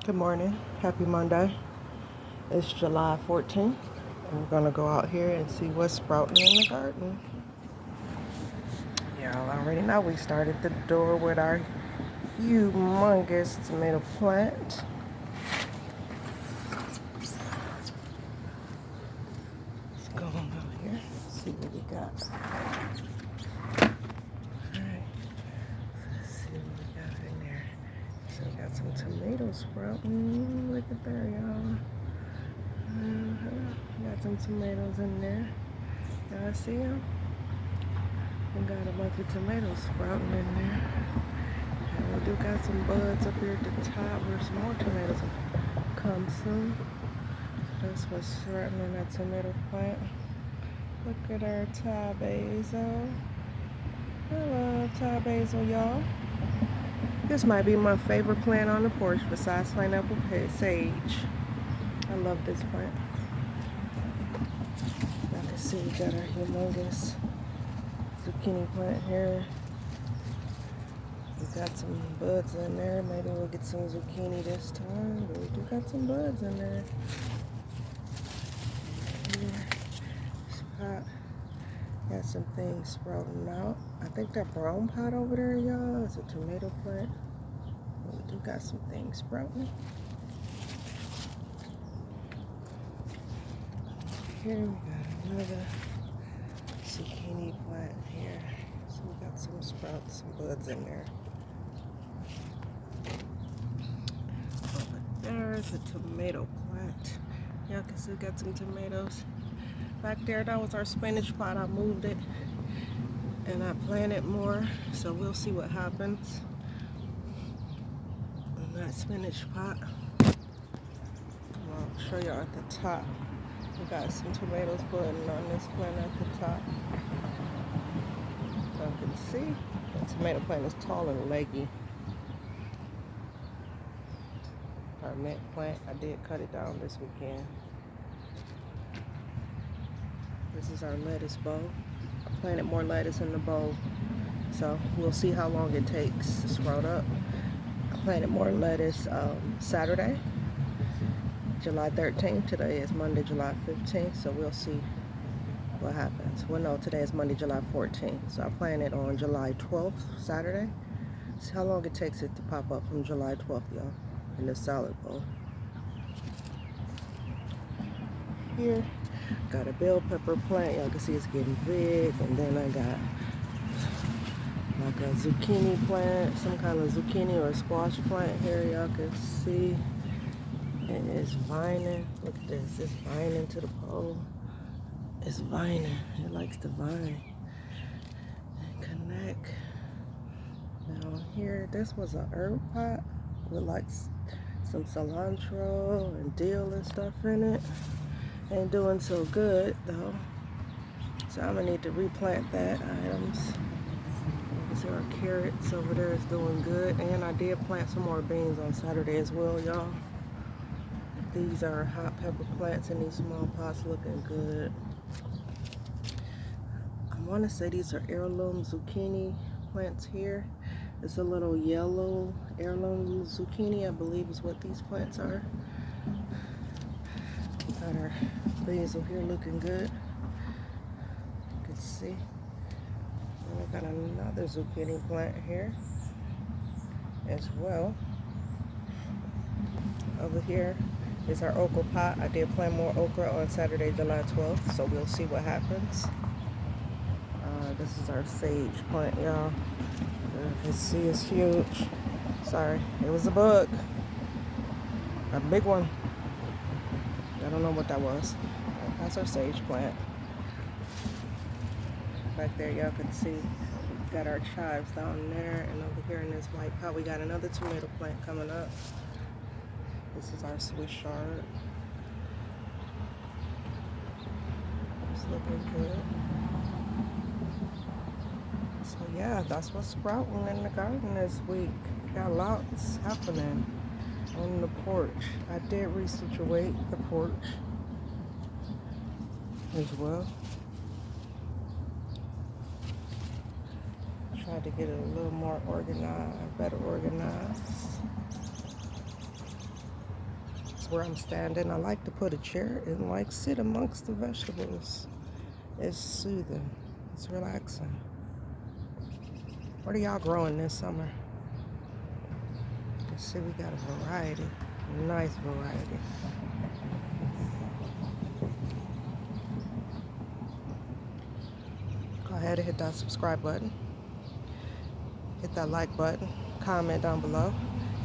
Good morning. Happy Monday. It's July 14th. And we're going to go out here and see what's sprouting in the garden. Y'all already know we started the door with our humongous tomato plant. Let's go on out here, see what we got. Alright, let's see what we got in there. So we got some tomatoes sprouting. Look at there, y'all. Got some tomatoes in there. Y'all see them? We got a bunch of tomatoes sprouting in there. And we do got some buds up here at the top where some more tomatoes will come soon. That's what's sprouting in that tomato plant. Look at our Thai basil. I love Thai basil, y'all. This might be my favorite plant on the porch besides pineapple sage. I love this plant. I can see we got our humongous zucchini plant here. We got some buds in there. Maybe we'll get some zucchini this time, but we do got some buds in there. Here, spot. Got some things sprouting out. I think that brown pot over there, y'all, is a tomato plant. But we do got some things sprouting. Here we got another zucchini plant here. So we got some sprouts, some buds in there. Over there's a tomato plant. Y'all can see we got some tomatoes. Back there, that was our spinach pot. I moved it and I planted more. So we'll see what happens in that spinach pot. I'll show y'all at the top. We got some tomatoes budding on this plant at the top. So you can see the tomato plant is tall and leggy. Our mint plant, I did cut it down this weekend. This is our lettuce bowl. I planted more lettuce in the bowl, so we'll see how long it takes to sprout up. I planted more lettuce Saturday, July 13th. Today is Monday, July 15th, so we'll see what happens. Well, no, today is Monday, July 14th, so I planted on July 12th, Saturday. See how long it takes it to pop up from July 12th, y'all, in the salad bowl. Here, got a bell pepper plant. Y'all can see it's getting big. And then I got like a zucchini plant, some kind of zucchini or squash plant here. Y'all can see. And it's vining. Look at this. It's vining to the pole. It's vining. It likes to vine and connect. Down here, this was an herb pot with like some cilantro and dill and stuff in it. Ain't doing so good though, so I'm gonna need to replant that items. See our carrots over there is doing good, and I did plant some more beans on Saturday as well, y'all. These are hot pepper plants in these small pots, looking good. I want to say these are heirloom zucchini plants here. It's a little yellow heirloom zucchini, I believe is what these plants are. Got our basil here looking good. You can see. And we got another zucchini plant here as well. Over here is our okra pot. I did plant more okra on Saturday, July 12th, so we'll see what happens. This is our sage plant, y'all. You can see it's huge. Sorry, it was a bug. A big one. I don't know what that was. That's our sage plant. Back there, y'all can see we got our chives down there, and over here in this white pot, we got another tomato plant coming up. This is our Swiss chard. It's looking good. So yeah, that's what's sprouting in the garden this week. We got lots happening on the porch. I did resituate the porch as well. Tried to get it a little more organized, better organized. That's where I'm standing. I like to put a chair and like sit amongst the vegetables. It's soothing. It's relaxing. What are y'all growing this summer? You can see we got a variety. Nice variety. Go ahead and hit that subscribe button. Hit that like button. Comment down below.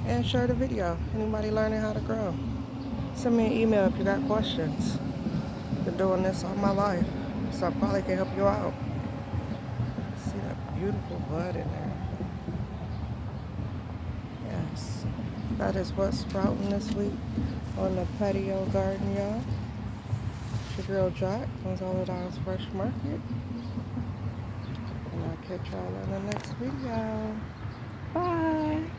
And share the video. Anybody learning how to grow? Send me an email if you got questions. Been doing this all my life, so I probably can help you out. See that beautiful bud in there? Yes. That is what's sprouting this week on the patio garden, y'all. It's your girl Jack from Zoladon's Fresh Market. And I'll catch y'all in the next video. Bye.